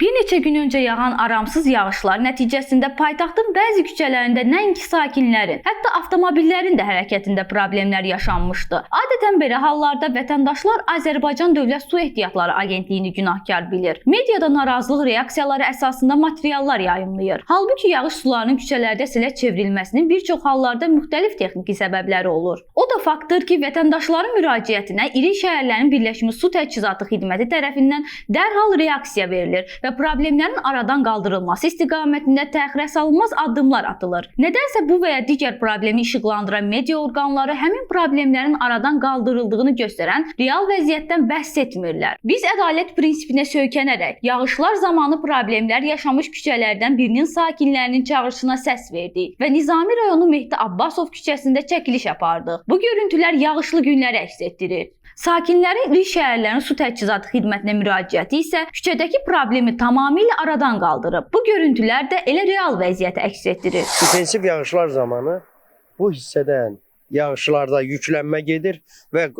Bir neçə gün öncə yağan aramsız yağışlar nəticəsində paytaxtın bəzi küçələrində nəinki sakinlərin, hətta avtomobillərin də hərəkətində problemlər yaşanmışdı. Adətən belə hallarda vətəndaşlar Azərbaycan Dövlət Su Ehtiyatları Agentliyini günahkar bilir. Mediada narazılıq reaksiyaları əsasında materiallar yayımlayır. Halbuki yağış sularının küçələrdə selə çevrilməsinin bir çox hallarda müxtəlif texniki səbəbləri olur. O da faktdır ki, vətəndaşların müraciətinə iri şəhərlərin Birləşmiş Su Təchizatı Xidməti tərəfindən dərhal reaksiya verilir və problemlərin aradan qaldırılması istiqamətində təxirəsalınmaz addımlar atılır. Nədənsə bu və ya digər problemi işıqlandıran media orqanları həmin problemlərin aradan qaldırıldığını göstərən real vəziyyətdən bəhs etmirlər. Biz ədalət prinsipinə söykənərək yağışlar zamanı problemlər yaşamış küçələrdən birinin sakinlərinin çağırışına səs verdik və Nizami rayonu Mehdi Abbasov küçəsində çəkiliş apardıq. Bu görüntülər yağışlı günləri əks etdirir. Sakinlərin iri şəhərlərin su təchizatı xidmətinə müraciəti isə küçədəki problemi tamamilə aradan qaldırıb. Bu görüntülər də elə real vəziyyəti əks etdirir. İntensiv yağışlar zamanı bu hissədən yağışlarda yüklənmə gedir və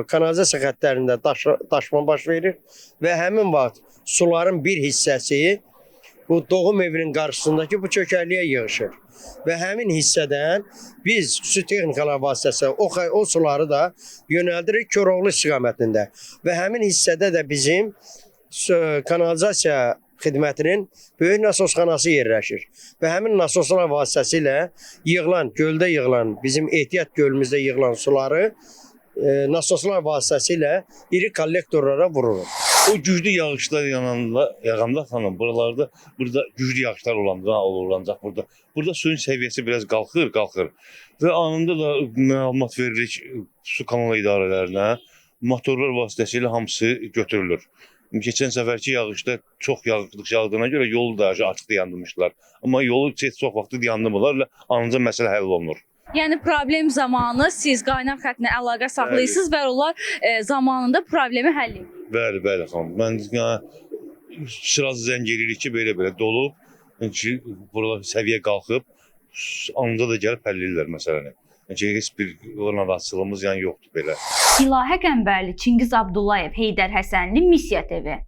kanalizasiya xəttlərində daşma baş verir və həmin vaxt suların bir hissəsi bu doğum evinin qarşısındakı bu çökərliyə yığışır. Və həmin hissədən biz su texnikalar vasitəsilə o suları da yönəldirik Koroğlu istiqamətində. Və həmin hissədə də bizim kanalizasiya xidmətinin böyük nasosxanası yerləşir. Və həmin nasoslar vasitəsilə göldə yığılan, bizim ehtiyat gölümüzdə yığılan suları nasoslar vasitəsilə iri kollektorlara vurulur. O güclü yağışlar yağanda xanım, burada güclü yağışlar olacaq burada. Burada suyun səviyyəsi biraz qalxır və anında da məlumat veririk su kanal idarələrinə, motorlar vasitəsilə hamısı götürülür. Keçən səfərki yağışda çox yağdığına görə yolu da açıq dayandırmışlar. Amma yolu çox vaxtı dayandırmırlar və anında məsələ həll olunur. Yəni problem zamanı siz qaynaq xəttinə əlaqə saxlayırsınız və onlar zamanında problemi həll edir. Bəli xanım. Mən sıraz zəng edirik ki, belə dolub, burada səviyyə qalxıb, anında da gəlib həll edirlər məsələni. Heç bir narahatçılığımız yoxdur belə. İlahə Qəmbərli, Çingiz Abdullayev, Heydər Həsənli, Missiya TV.